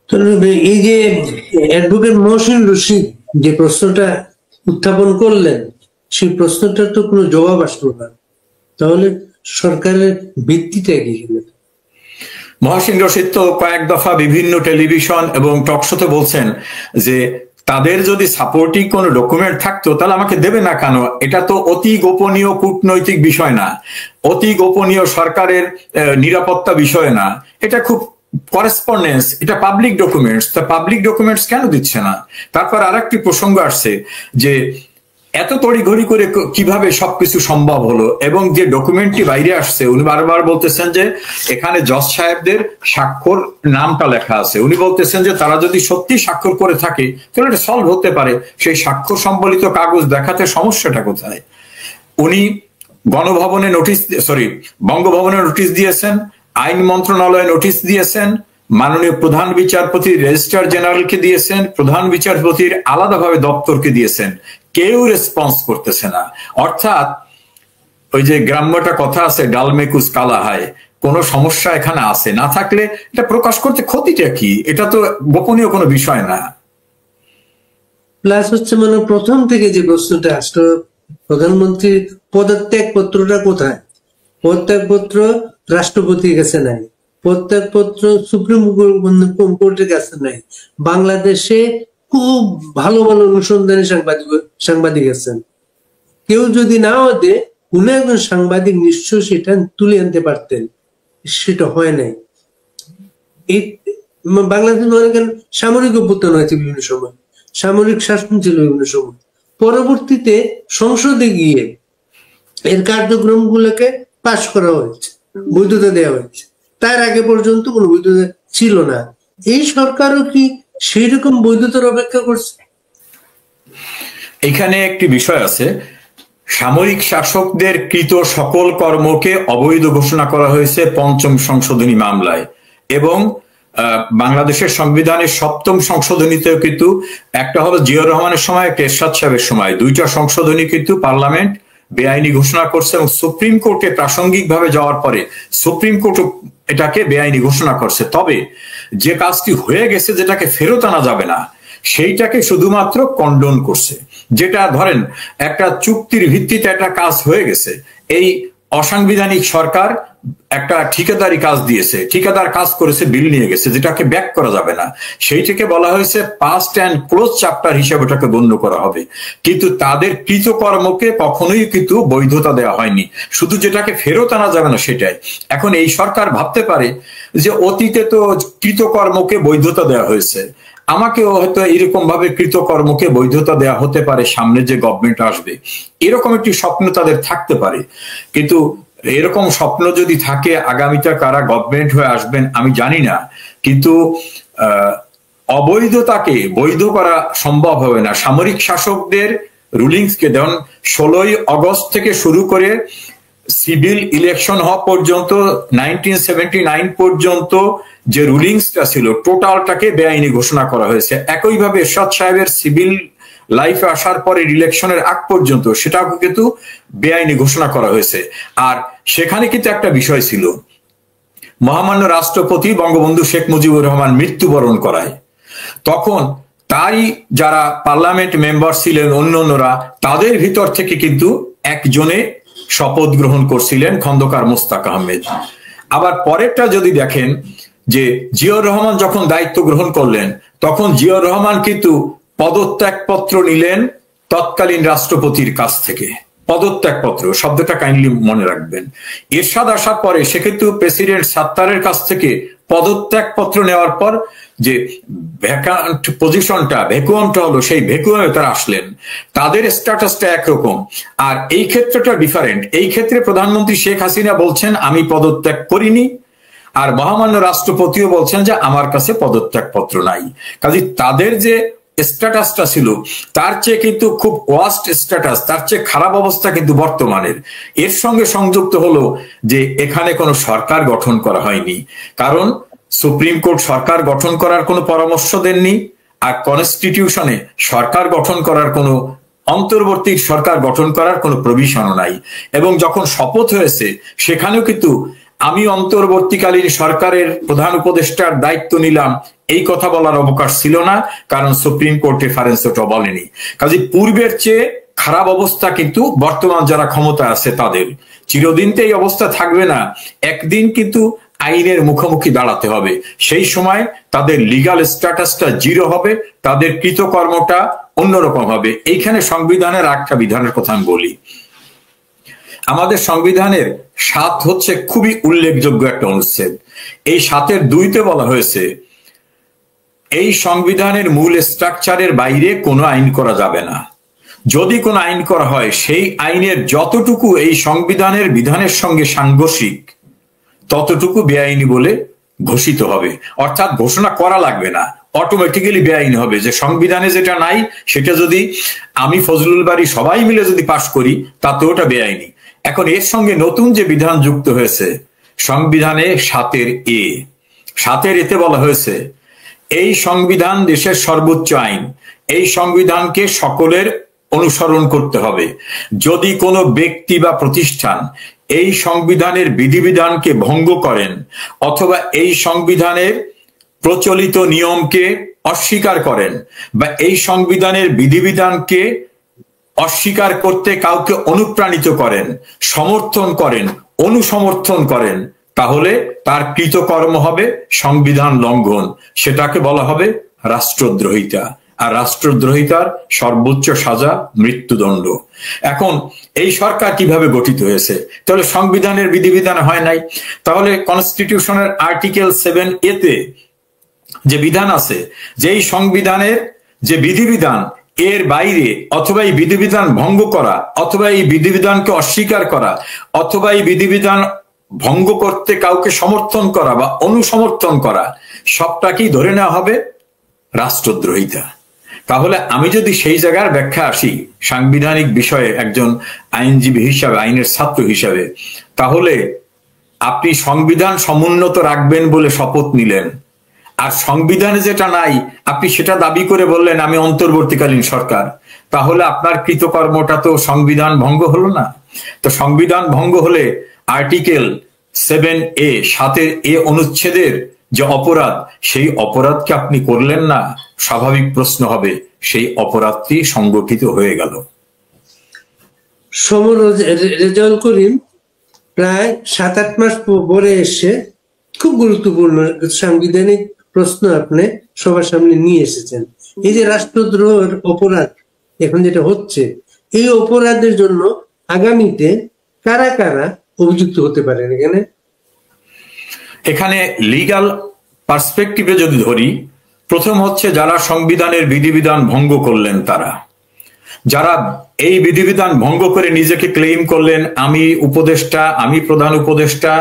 তো এই যে অ্যাডভোকেট মহসিন রশিদ যে প্রশ্নটা উত্থাপন করলেন, সেই প্রশ্নটার তো কোনো জবাব আসলো না। তাহলে সরকারের ভিত্তিটা কি? মহসিন রশিদ তো কয়েক দফা বিভিন্ন টেলিভিশন এবং টকশোতে বলছেন যে তাদের যদি সাপোর্টিং কোনো ডকুমেন্ট থাকতো তাহলে আমাকে দেবে না কেন, এটা তো অতি গোপনীয় কূটনৈতিক বিষয় না, অতি গোপনীয় সরকারের নিরাপত্তা বিষয় না, এটা খুব করেসপন্ডেন্স, এটা পাবলিক ডকুমেন্টস, তা পাবলিক ডকুমেন্টস কেন দিচ্ছে না? তারপর আরেকটি প্রসঙ্গ আসছে যে এত তড়িঘড়ি করে কিভাবে সবকিছু সম্ভব হলো, এবং যে ডকুমেন্টটি বাইরে আসছে উনি বারবার বলতেছেন যে এখানে জজ সাহেবদের স্বাক্ষর নামটা লেখা আছে, উনি বলতেছেন যে তারা যদি সত্যি স্বাক্ষর করে থাকে তাহলে এটা সলভ হতে পারে, সেই স্বাক্ষর সম্বলিত কাগজ দেখাতে সমস্যাটা কোথায়? উনি গণভবনে নোটিশ, বঙ্গভবনে নোটিশ দিয়েছেন, আইন মন্ত্রণালয়ে নোটিশ দিয়েছেন, মাননীয় প্রধান বিচারপতি রেজিস্ট্রার জেনারেলকে দিয়েছেন, প্রধান বিচারপতির আলাদাভাবে দপ্তরকে দিয়েছেন, কেউ রেসপন্স করতেছে না। অর্থাৎ ওই যে গ্রাম্যটা কথা আছে, ডালমেকুস কালা হয়, কোন সমস্যা এখানে আছে, না থাকলে এটা প্রকাশ করতে ক্ষতিটা কি? এটা তো গোপনীয় কোনো বিষয় না। প্লাস হচ্ছে মানে প্রথম থেকে যে প্রশ্নটা আসলো, প্রধানমন্ত্রীর পদত্যাগ পত্রটা কোথায়? পদত্যাগ পত্র রাষ্ট্রপতির কাছে নাই, পদত্যাগ পত্র সুপ্রিম কোর্টের কাছে নাই, বাংলাদেশে খুব ভালো ভালো অনুসন্ধানী সাংবাদিক আছেন, কেউ যদি না হতে উনি একজন সাংবাদিক নিশ্চয় সেটা তুলে আনতে পারতেন, সেটা হয় নাই। এই বাংলাদেশ মনে করেন সামরিক অভ্যুত্থান হয়েছে বিভিন্ন সময়, সামরিক শাসন ছিল বিভিন্ন সময়, পরবর্তীতে সংসদে গিয়ে এর কার্যক্রম গুলোকে পাশ করা হয়েছে, বৈধতা দেওয়া হয়েছে, তার আগে পর্যন্ত কোনো বৈধতা ছিল না। এই সরকারও কি সেই রকম বৈধতার অপেক্ষা করছে? এখানে একটি বিষয় আছে, সামরিক শাসকদের কৃত সকল কর্মকে অবৈধ ঘোষণা করা হয়েছে পঞ্চম সংশোধনী মামলায়, এবং বাংলাদেশের সংবিধানের সপ্তম সংশোধনীতেও কিন্তু একটা হলো জিয়াউর রহমানের সময়, একটা এরশাদ সাহেবের সময়, দুইটা সংশোধনী কিন্তু পার্লামেন্ট বেআইনি ঘোষণা করছে, এবং সুপ্রিম কোর্টে প্রাসঙ্গিকভাবে যাওয়ার পরে সুপ্রিম কোর্ট এটাকে বেআইনি ঘোষণা করছে। তবে যে কাজটি হয়ে গেছে, যেটাকে ফেরত আনা যাবে না, সেইটাকে শুধুমাত্র কন্ডন করছে। যেটা ধরেন একটা চুক্তির ভিত্তিতে একটা কাজ হয়ে গেছে, এই অসাংবিধানিক সরকার একটা ঠিকাদারি কাজ দিয়েছে, ঠিকাদার কাজ করেছে, বিল নিয়ে গেছে, যেটাকে ব্যাক করা যাবে না, সেইটাকে বলা হয়েছে পাস্ট অ্যান্ড ক্লোজ চ্যাপ্টার হিসেবে ওটাকে গণ্য করা হবে। কিন্তু তাদের কৃতকর্মকে কখনোই কিন্তু বৈধতা দেওয়া হয়নি, শুধু যেটাকে ফেরত আনা যাবে না সেটাই। এখন এই সরকার ভাবতে পারে যে অতীতে তো কৃতকর্মকে বৈধতা দেওয়া হয়েছে, আমাকেও হয়তো এরকম ভাবে কৃতকর্মকে বৈধতা দেওয়া হতে পারে সামনে যে গভর্নমেন্ট আসবে, এরকম একটি স্বপ্ন তাদের থাকতে পারে। কিন্তু এরকম স্বপ্ন যদি থাকে, আগামীতে কারা গভর্নমেন্ট হয়ে আসবেন আমি জানি না, কিন্তু অবৈধতাকে বৈধ করা সম্ভব হবে না। সামরিক শাসকদের রুলিংসকে, যেমন 16ই আগস্ট থেকে শুরু করে সিভিল ইলেকশন হওয়া পর্যন্ত 1979 পর্যন্ত যে রুলিংসটা ছিল টোটালটাকে বেআইনি ঘোষণা করা হয়েছে। একইভাবে এরশাদ সাহেবের সিভিল লাইফে আসার পরে ইলেকশনের আগ পর্যন্ত সেটাও কিন্তু বেআইনি ঘোষণা করা হয়েছে। আর সেখানে কিন্তু একটা বিষয় ছিল, মহামান্য রাষ্ট্রপতি বঙ্গবন্ধু শেখ মুজিবুর রহমান মৃত্যুবরণ করায়, তখন তাই যারা পার্লামেন্ট মেম্বার ছিলেন অন্যান্যরা, তাদের ভিতর থেকে কিন্তু একজনে শপথ গ্রহণ করছিলেন খন্দকার মোস্তাক আহমেদ। আবার পরেরটা যদি দেখেন, যে জিয়াউর রহমান যখন দায়িত্ব গ্রহণ করলেন, তখন জিয়াউর রহমান কিন্তু পদত্যাগপত্র নিলেন তৎকালীন রাষ্ট্রপতির কাছ থেকে। পদত্যাগপত্র শব্দটা কাইন্ডলি মনে রাখবেন। এরশাদ আসার পরে সে কিন্তু প্রেসিডেন্ট সাত্তারের কাছ থেকে পদত্যাগপত্র নেওয়ার পর যে ভ্যাকান্ট পজিশনটা, ভ্যাকুয়ামটা হলো, সেই ভ্যাকুয়ামে তারা আসলেন, তাদের স্ট্যাটাসটা একরকম। আর এই ক্ষেত্রটা ডিফারেন্ট। এই ক্ষেত্রে প্রধানমন্ত্রী শেখ হাসিনা বলছেন আমি পদত্যাগ করিনি, আর মহামান্য রাষ্ট্রপতিও বলছেন যে আমার কাছে পদত্যাগপত্র নাই। কাজে তাদের যে স্ট্যাটাসটা ছিল তার চেয়ে কিন্তু খুব ওয়াস্ট স্ট্যাটাস, তার চেয়ে খারাপ অবস্থা কিন্তু বর্তমানের। এর সঙ্গে সংযুক্ত হলো যে এখানে কোনো সরকার গঠন করা হয়নি, কারণ সুপ্রিম কোর্ট সরকার গঠন করার কোনো পরামর্শ দেননি, আর কনস্টিটিউশনে সরকার গঠন করার কোনো, অন্তর্বর্তী সরকার গঠন করার কোনো প্রভিশনও নাই। এবং যখন শপথ হয়েছে সেখানেও কিন্তু আমি অন্তর্বর্তীকালীন সরকারের প্রধান উপদেষ্টার দায়িত্ব নিলাম, এই কথা বলার অবকাশ ছিল না, কারণ সুপ্রিম কোর্ট রেফারেন্স ওটা বলেনি। কাজে পূর্বের চেয়ে খারাপ অবস্থা কিন্তু বর্তমান যারা ক্ষমতা আছে তাদের। চিরদিন তো এই অবস্থা থাকবে না, একদিন কিন্তু আইনের মুখোমুখি দাঁড়াতে হবে। সেই সময় তাদের লিগাল স্ট্যাটাসটা জিরো হবে, তাদের কৃতকর্মটা অন্যরকম হবে। এইখানে সংবিধানের একটা বিধানের কথা আমি বলি। আমাদের সংবিধানের ৭ হচ্ছে খুবই উল্লেখযোগ্য একটা অনুচ্ছেদ। এই ৭-এর ২-তে বলা হয়েছে এই সংবিধানের মূল স্ট্রাকচারের বাইরে কোনো আইন করা যাবে না। যদি কোনো আইন করা হয়, সেই আইনের যতটুকু এই সংবিধানের বিধানের সঙ্গে সাংঘর্ষিক ততটুকু বেআইনি বলে ঘোষিত হবে। অর্থাৎ ঘোষণা করা লাগবে না, অটোমেটিক্যালি বেআইন হবে। যে সংবিধানে যেটা নাই সেটা যদি আমি ফজলুল বারী সবাই মিলে যদি পাশ করি তাতে ওটা বেআইনি। এখন এর সঙ্গে নতুন যে বিধান যুক্ত হয়েছে সংবিধানে ৭-এর এতে বলা হয়েছে এই সংবিধান দেশের সর্বোচ্চ আইন, এই সংবিধানকে সকলের অনুসরণ করতে হবে। যদি কোনো ব্যক্তি বা প্রতিষ্ঠান এই সংবিধানের বিধিবিধানকে ভঙ্গ করেন অথবা এই সংবিধানের প্রচলিত নিয়মকে অস্বীকার করেন বা এই সংবিধানের বিধিবিধানকে অস্বীকার করতে কাউকে অনুপ্রাণিত করেন, সমর্থন করেন, অনুসমর্থন করেন, তাহলে তার কৃতকর্ম হবে সংবিধান লঙ্ঘন। সেটাকে বলা হবে রাষ্ট্রদ্রোহিতা। আর রাষ্ট্রদ্রোহিতার সর্বোচ্চ সাজা মৃত্যুদণ্ড। এখন এই সরকার কিভাবে গঠিত হয়েছে? তাহলে সংবিধানের বিধিবিধান হয় নাই। তাহলে কনস্টিটিউশনের আর্টিকেল 7A-তে যে বিধান আছে, যে এই সংবিধানের যে বিধিবিধান এর বাইরে অথবা এই বিধিবিধান ভঙ্গ করা অথবা এই বিধিবিধানকে অস্বীকার করা অথবা এই বিধিবিধান ভঙ্গ করতে কাউকে সমর্থন করা বা অনুসমর্থন করা, সবটাকেই ধরে নেওয়া হবে রাষ্ট্রদ্রোহিতা। তাহলে আমি যদি সেই জায়গার ব্যাখ্যা আসি সাংবিধানিক বিষয়ে একজন আইনজীবী হিসাবে, আইনের ছাত্র হিসাবে, তাহলে আপনি সংবিধান সমুন্নত রাখবেন বলে শপথ নিলেন, আর সংবিধানে যেটা নাই আপনি সেটা দাবি করে বললেন আমি অন্তর্বর্তীকালীন সরকার, তাহলে আপনার কৃতকর্মটা তো সংবিধান ভঙ্গ হলো না? তো সংবিধান ভঙ্গ হলে আর্টিকেল 7A ৭-এর অনুচ্ছেদের যে অপরাধ, সেই অপরাধকে আপনি করলেন না। স্বাভাবিক প্রশ্ন হবে সেই অপরাধটি সংগঠিত হয়ে গেল। রেজাউল করিম প্রায় ৭-৮ মাস পরে এসে খুব গুরুত্বপূর্ণ সাংবিধানিক প্রশ্ন আপনি সবার সামনে নিয়ে এসেছেন। এই যে রাষ্ট্রদ্রোহের অপরাধ এখন যেটা হচ্ছে, এই অপরাধের জন্য আগামীতে কারা কারা অভিযুক্ত হতে পারেন? এখানে লিগ্যাল পার্সপেক্টিভে যদি ধরি, প্রথম হচ্ছে যারা সংবিধানের বিধিবিধান ভঙ্গ করলেন, তারা যারা এই বিধিবিধান ভঙ্গ করে নিজেকে ক্লেইম করলেন আমি উপদেষ্টা, আমি প্রধান উপদেষ্টা,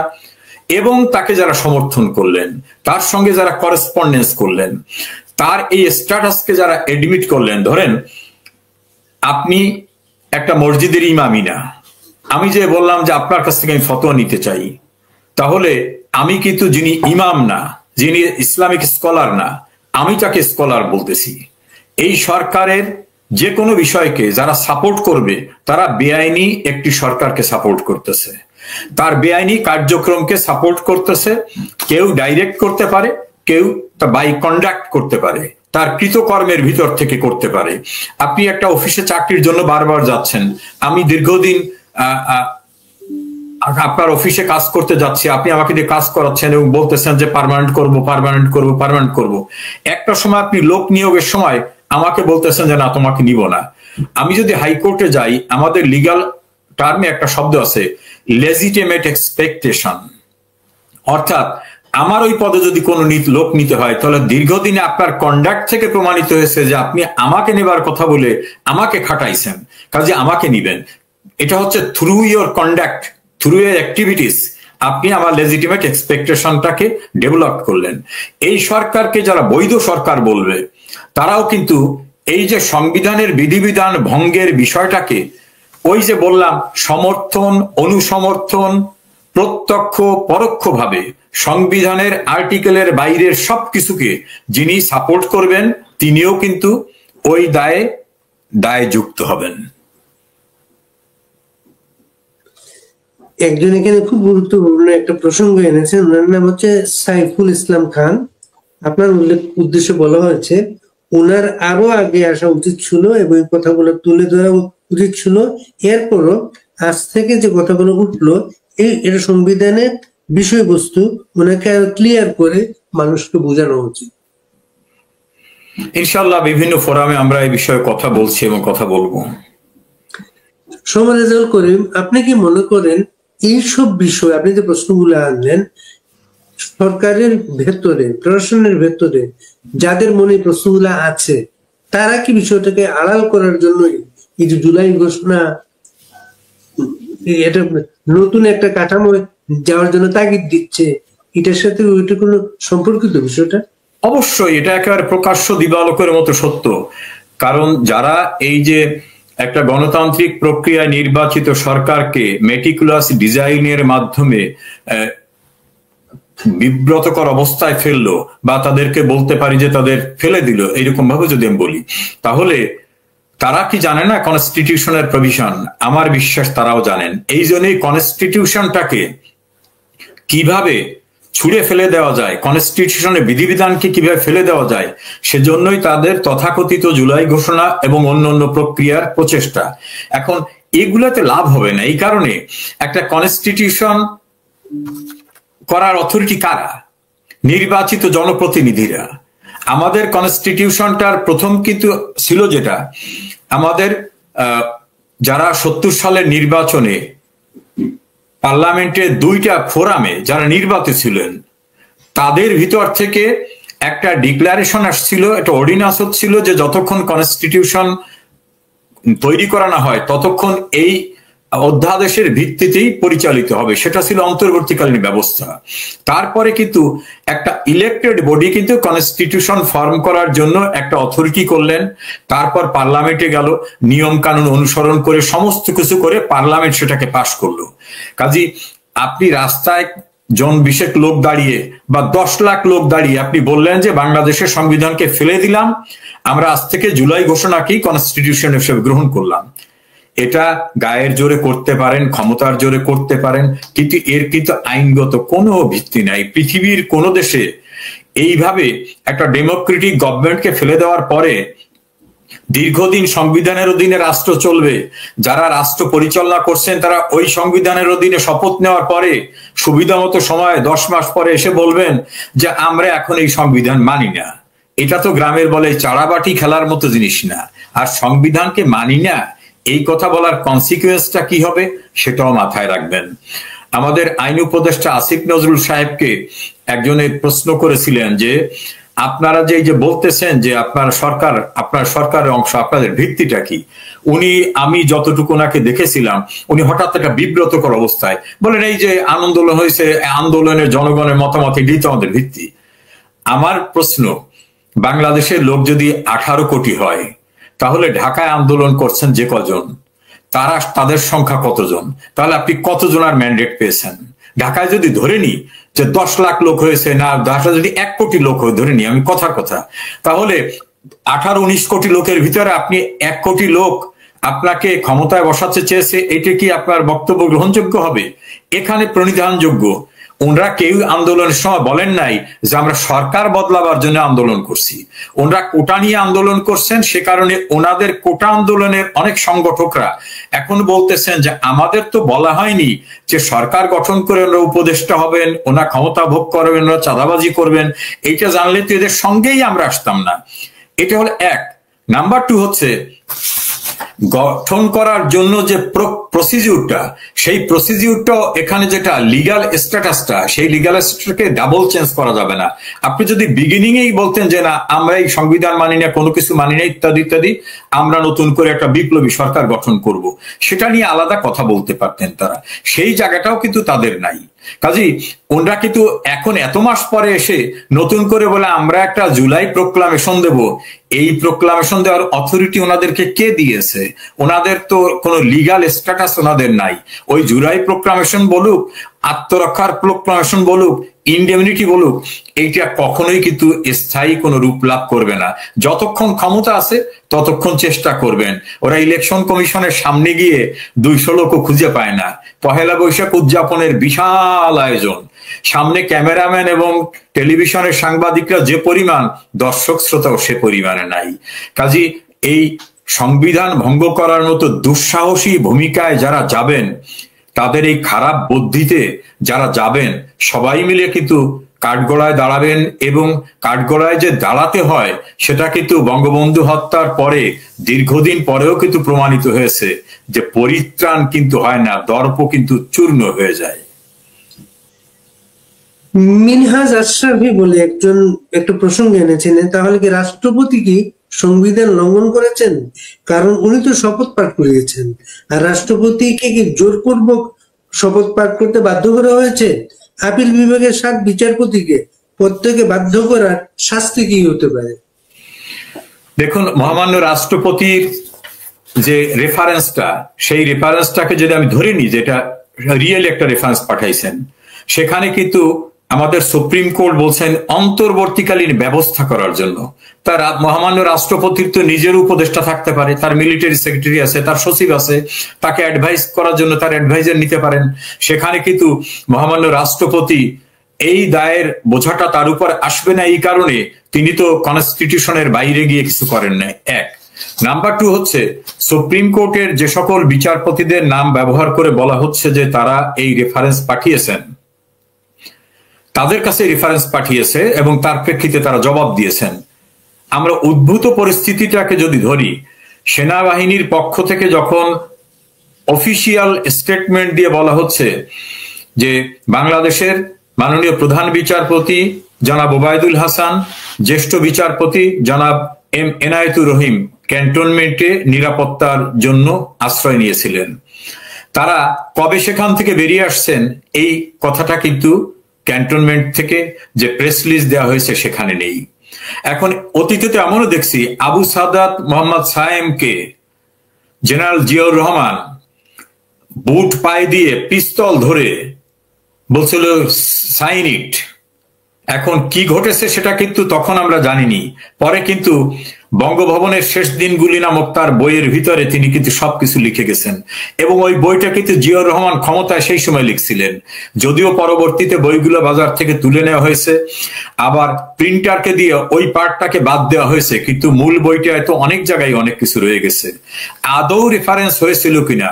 এবং তাকে যারা সমর্থন করলেন, তার সঙ্গে যারা করেসপন্ডেন্স করলেন, তার এই স্ট্যাটাসকে যারা এডমিট করলেন। ধরেন আপনি একটা মসজিদের ইমামই না, আমি যে বললাম যে আপনার কাছ থেকে আমি ফতোয়া নিতে চাই, তাহলে আমি কিন্তু যিনি ইমাম না, যিনি ইসলামিক স্কলার না, আমি তাকে স্কলার বলতেছি। এই সরকারের যে কোনো বিষয়কে যারা সাপোর্ট করবে তারা বেআইনি একটি সরকারকে সাপোর্ট করতেছে, তার বেআইনি কার্যক্রমকে সাপোর্ট করতেছে। কেউ ডাইরেক্ট করতে পারে, কেউ তা বাই কন্ডাক্ট করতে পারে, তার কৃতকর্মের ভিতর থেকে করতে পারে। আপনি একটা অফিসে চাকরির জন্য বারবার যাচ্ছেন, আমি দীর্ঘদিন আপনার অফিসে কাজ করতে যাচ্ছি, আপনি আমাকে দিয়ে কাজ করাচ্ছেন এবং বলতেছেন যে পার্মানেন্ট করব, পার্মানেন্ট করব, পার্মানেন্ট করব। একটা সময় আপনি লোক নিয়োগের সময় আমাকে বলতেছেন যে না, তোমাকে নিব না। আমি যদি হাইকোর্টে যাই, আমাদের লিগ্যাল টার্মে একটা শব্দ আছে লেজিটিমেট এক্সপেকটেশন, অর্থাৎ আমার ওই পদে যদি কোনো লোক নিতে হয়, তাহলে দীর্ঘদিনে আপনার কন্ডাক্ট থেকে প্রমাণিত হয়েছে যে আপনি আমাকে নেবার কথা বলে আমাকে খাটাইছেন, কাজে আমাকে নিবেন। এটা হচ্ছে through your conduct, through your activities আপনি আমার লেজিটিমেট এক্সপেকটেশনটাকে ডেভেলপ করলেন। এই সরকারকে যারা বৈধ সরকার বলবে, তারাও কিন্তু এই যে সংবিধানের বিধিবিধান ভঙ্গের বিষয়টাকে, ওই যে বললাম সমর্থন, অনুসমর্থন, প্রত্যক্ষ পরোক্ষভাবে সংবিধানের আর্টিকেলের বাইরের সবকিছুকে যিনি সাপোর্ট করবেন, তিনিও কিন্তু ওই দায়ে যুক্ত হবেন। একজন এখানে খুব গুরুত্বপূর্ণ একটা প্রসঙ্গ এনেছেন, ওনার নাম হচ্ছে সাইফুল ইসলাম খান। আপনার উদ্দেশ্যে বলা হয়েছে ওনার আরো আগে আসা উচিত ছিল এবং এই কথাগুলো তুলে ধরা উচিত ছিল। এরপরও আজ থেকে যে কথাগুলো উঠলো এটা সংবিধানের বিষয়বস্তু ওনাকে আরো ক্লিয়ার করে মানুষকে বোঝানো উচিত। ইনশাআল্লাহ বিভিন্ন ফোরামে আমরা এই বিষয়ে কথা বলছি এবং কথা বলবো। সমাজ করিম, আপনি কি মনে করেন এইসব বিষয়, আপনি যে প্রশ্নগুলো আনলেন, সরকারের ভেতরে, প্রশাসনের ভেতরে যাদের মনে প্রশ্নগুলো আছে তারা কি বিষয়টাকে আড়াল করার জন্য এই যে জুলাই ঘোষণা, এটা নতুন একটা কাঠামো যাওয়ার জন্য তাগিদ দিচ্ছে, এটার সাথে ওইটা কোনো সম্পর্কিত বিষয়টা? অবশ্যই এটা একেবারে প্রকাশ্য দিবালোকের মতো সত্য। কারণ যারা এই যে একটা গণতান্ত্রিক প্রক্রিয়ায় নির্বাচিত সরকারকে মেটিকুলাস ডিজাইনের মাধ্যমে বিব্রতকর অবস্থায় ফেললো, বা তাদেরকে বলতে পারি যে তাদের ফেলে দিল, এইরকম ভাবে যদি আমি বলি, তাহলে তারা কি জানে না কনস্টিটিউশনের প্রভিশন? আমার বিশ্বাস তারাও জানেন। এই জন্যই কনস্টিটিউশনটাকে কিভাবে ছুঁড়ে ফেলে দেওয়া যায়, কনস্টিটিউশনের বিধিবিধানকে কিভাবে ফেলে দেওয়া যায়, সেজন্যই তাদের তথাকথিত জুলাই ঘোষণা এবং অন্যান্য প্রক্রিয়ার প্রচেষ্টা। এখন এগুলাতে লাভ হবে না। এই কারণে একটা কনস্টিটিউশন করার অথরিটি কারা? নির্বাচিত জনপ্রতিনিধিরা। আমাদের কনস্টিটিউশনটার প্রথম কিন্তু ছিল যেটা, আমাদের যারা 70 সালের নির্বাচনে পার্লামেন্টের 2টা ফোরামে যারা নির্বাচিত ছিলেন, তাদের ভিতর থেকে একটা ডিক্লারেশন আসছিল, একটা অর্ডিন্যান্স হচ্ছিল যে যতক্ষণ কনস্টিটিউশন তৈরি করা না হয় ততক্ষণ এই অধ্যাদেশের ভিত্তিতেই পরিচালিত হবে। সেটা ছিল অন্তর্বর্তীকালীন ব্যবস্থা। তারপরে কিন্তু একটা ইলেক্টেড বডি কিন্তু কনস্টিটিউশন ফর্ম করার জন্য একটা অথরিটি করলেন। তারপর পার্লামেন্টে গেল, নিয়ম কানুন অনুসরণ করে সমস্ত কিছু করে পার্লামেন্ট সেটাকে পাশ করলো। কাজী আপনি রাস্তায় জন 20 লোক দাঁড়িয়ে বা 10 লাখ লোক দাঁড়িয়ে আপনি বললেন যে বাংলাদেশের সংবিধানকে ফেলে দিলাম, আমরা আজ থেকে জুলাই ঘোষণাকেই কনস্টিটিউশন হিসেবে গ্রহণ করলাম। এটা গায়ের জোরে করতে পারেন, ক্ষমতার জোরে করতে পারেন, কিন্তু এর কিন্তু আইনগত কোনো ভিত্তি নাই। পৃথিবীর কোন দেশে এইভাবে একটা ডেমোক্রেটিক গভর্নমেন্টকে ফেলে দেওয়ার পরে দীর্ঘদিন সংবিধানের অধীনে রাষ্ট্র চলবে, যারা রাষ্ট্র পরিচালনা করছেন তারা ওই সংবিধানের অধীনে শপথ নেওয়ার পরে সুবিধা মতো সময় 10 মাস পরে এসে বলবেন যে আমরা এখন এই সংবিধান মানি না। এটা তো গ্রামের বলে চাড়াবাটি খেলার মতো জিনিস না। আর সংবিধানকে মানি না এই কথা বলার কনসিকুয়েন্সটা কি হবে সেটাও মাথায় রাখবেন। আমাদের আইন উপদেষ্টা আসিফ নজরুল সাহেবকে একজনে প্রশ্ন করেছিলেন যে আপনারা যে বলতেছেন যে আপনার সরকারের অংশ, আপনাদের ভিত্তিটা কি? উনি, আমি যতটুকু ওনাকে দেখেছিলাম, উনি হঠাৎ একটা বিব্রতকর অবস্থায় বলেন এই যে আন্দোলন হয়েছে, আন্দোলনের জনগণের মতামত, এটাই তো আমাদের ভিত্তি। আমার প্রশ্ন, বাংলাদেশের লোক যদি 18 কোটি হয় তাহলে ঢাকায় আন্দোলন করছেন যে কজন, তাদের সংখ্যা কতজন? তাহলে আপনি কতজনের ম্যান্ডেট পেয়েছেন? ঢাকায় যদি ধরে নি যে 10 লাখ লোক হয়েছে, না ঢাকা যদি 1 কোটি লোক হয়ে ধরে নি, আমি কথার কথা, তাহলে 18-19 কোটি লোকের ভিতরে আপনি 1 কোটি লোক আপনাকে ক্ষমতায় বসাতে চেয়েছে, এটা কি আপনার বক্তব্য গ্রহণযোগ্য হবে? এখানে প্রণিধানযোগ্য, ওনারা কেউ আন্দোলনের সময় বলেন নাই যে আমরা সরকার বদলাবার জন্য আন্দোলন করছি। ওনারা কোটা নিয়ে আন্দোলন করছেন, সে কারণে ওনাদের কোটা আন্দোলনের অনেক সংগঠকরা এখন বলতেছেন যে আমাদের তো বলা হয়নি যে সরকার গঠন করে ওনারা উপদেষ্টা হবেন, ওনারা ক্ষমতা ভোগ করবেন, ওনারা চাঁদাবাজি করবেন। এইটা জানলে তো এদের সঙ্গেই আমরা আসতাম না। এটা হলো 1। নাম্বার 2 হচ্ছে গঠন করার জন্য যে প্রসিডিউরটা, সেই প্রসিডিউরটাও এখানে যেটা লিগ্যাল স্ট্যাটাসটা, সেই লিগ্যাল স্ট্যাটাসকে ডাবল চেঞ্জ করা যাবে না। আপনি যদি বিগিনিং এই বলতেন যে না আমরা এই সংবিধান মানি না, কোনো কিছু মানি না, ইত্যাদি ইত্যাদি, আমরা নতুন করে একটা বিপ্লবী সরকার গঠন করব, সেটা নিয়ে আলাদা কথা বলতে পারতেন তারা। সেই জায়গাটাও কিন্তু তাদের নাই। কাজী ওনারা কিন্তু এখন এত মাস পরে এসে নতুন করে বলে আমরা একটা জুলাই প্রোক্লামেশন দেব, এই প্রোক্লামেশন দেওয়ার অথরিটি ওনাদেরকে কে দিয়েছে? ওনাদের তো কোনো লিগ্যাল স্ট্যাটাস ওনাদের নাই। ওই জুলাই প্রোক্লামেশন বলুক আত্মরক্ষার প্রোক্লামেশন বলুক, ইনডেমনিটি বলুক, এইটা কখনোই কিন্তু স্থায়ী কোনো রূপ লাভ করবে না। যতক্ষণ ক্ষমতা আছে ততক্ষণ চেষ্টা করবেন। ওরা ইলেকশন কমিশনের সামনে গিয়ে 200 লোকও খুঁজে পায় না। পহেলা বৈশাখ উদযাপনের বিশাল আয়োজন, সামনে ক্যামেরাম্যান এবং টেলিভিশনের সাংবাদিকরা যে পরিমাণ, দর্শক শ্রোতাও সে পরিমাণে নাই। কাজী এই সংবিধান ভঙ্গ করার মতো দুঃসাহসী ভূমিকায় যারা যাবেন, তাদের এই খারাপ বুদ্ধিতে যারা যাবেন, সবাই মিলে কিন্তু কাঠগড়ায় দাঁড়াবেন। এবং কাঠগড়ায় যে দাঁড়াতে হয় সেটা কিন্তু বঙ্গবন্ধু হত্যার পরে দীর্ঘদিন পরেও কিন্তু প্রমাণিত হয়েছে যে পরিত্রাণ কিন্তু হয় না, দর্প কিন্তু চূর্ণ হয়ে যায়। মিনহাজ আশরাফি বলে একজন একটু প্রসঙ্গ এনেছিলেন, তাহলে কি রাষ্ট্রপতি কি সংবিধান লঙ্ঘন করেছেন? কারণ উনি তো শপথ পাঠ করিয়েছেন, আর রাষ্ট্রপতিকে কি জোরপূর্বক শপথ পাঠ করতে বাধ্য করা হয়েছে? আপিল বিভাগের 7 বিচারপতিকে প্রত্যেকে বাধ্য করার শাস্তি কি হতে পারে? দেখুন, মহামান্য রাষ্ট্রপতির যে রেফারেন্সটা, সেই রেফারেন্সটাকে যদি আমি ধরে নিই, যেটা রিয়েল একটা রেফারেন্স পাঠাইছেন, সেখানে কিন্তু আমাদের সুপ্রিম কোর্ট বলছেন অন্তর্বর্তীকালীন ব্যবস্থা করার জন্য। তার মহামান্য রাষ্ট্রপতির তো নিজের উপদেষ্টা থাকতে পারে, তার মিলিটারি সেক্রেটারি আছে, তার সচিব আছে, তাকে অ্যাডভাইস করার জন্য তার অ্যাডভাইজার নিতে পারেন। সেখানে কিন্তু মহামান্য রাষ্ট্রপতি এই দায়ের বোঝাটা তার উপর আসবে না, এই কারণে তিনি তো কনস্টিটিউশনের বাইরে গিয়ে কিছু করেন নাই। এক নাম্বার 2 হচ্ছে, সুপ্রিম কোর্টের যে সকল বিচারপতিদের নাম ব্যবহার করে বলা হচ্ছে যে তারা এই রেফারেন্স পাঠিয়েছেন, তাদের কাছে রেফারেন্স পাঠিয়েছে এবং তার প্রেক্ষিতে তারা জবাব দিয়েছেন। আমরা উদ্ভূত পরিস্থিতিটাকে যদি ধরি, সেনাবাহিনীর পক্ষ থেকে যখন অফিসিয়াল স্টেটমেন্ট দিয়ে বলা হচ্ছে যে বাংলাদেশের মাননীয় প্রধান বিচারপতি জনাব ওবায়দুল হাসান, জ্যেষ্ঠ বিচারপতি জনাব এম এনায়েতুর রহিম ক্যান্টনমেন্টে নিরাপত্তার জন্য আশ্রয় নিয়েছিলেন, তারা কবে সেখান থেকে বেরিয়ে আসছেন এই কথাটা কিন্তু ক্যান্টনমেন্ট থেকে যে প্রেস রিলিজ দেওয়া হয়েছে সেখানে নেই। এখন অতীতে তো এমনও দেখছি, আবু সাদাত মোহাম্মদ সায়েমকে জেনারেল জিয়াউর রহমান বুট পায়ে দিয়ে পিস্তল ধরে বলছিল সাইন ইট। এখন কি ঘটেছে সেটা কিন্তু তখন আমরা জানিনি। পরে কিন্তু বঙ্গভবনের শেষ দিনগুলি নামক তার বইয়ের ভিতরে তিনি কিন্তু সবকিছু লিখে গেছেন, এবং ওই বইটা কিন্তু জিয়াউর রহমান ক্ষমতায় সেই সময় লিখছিলেন। যদিও পরবর্তীতে বইগুলো বাজার থেকে তুলে নেওয়া হয়েছে, আবার প্রিন্টারকে দিয়ে ওই পার্টটাকে বাদ দেওয়া হয়েছে, কিন্তু মূল বইটা তো অনেক জায়গায় অনেক কিছু রয়ে গেছে। আদৌ রেফারেন্স হয়েছিল কিনা,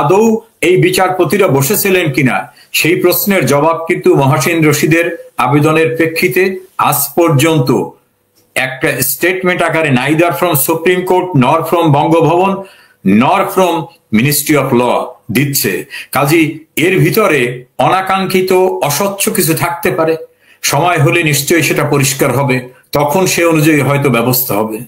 আদৌ এই বিচারপতিরা বসেছিলেন কিনা, সেই প্রশ্নের জবাব কিন্তু মহাসিন রশিদের আবেদনের প্রেক্ষিতে আজ পর্যন্ত একটা স্টেটমেন্ট আকারে নাইদার ফ্রম সুপ্রিম কোর্ট, নর ফ্রম বঙ্গভবন, নর ফ্রম মিনিস্ট্রি অফ ল দিচ্ছে। কাজী এর ভিতরে অনাকাঙ্ক্ষিত অস্বচ্ছ কিছু থাকতে পারে, সময় হলে নিশ্চয়ই সেটা পরিষ্কার হবে, তখন সে অনুযায়ী হয়তো ব্যবস্থা হবে।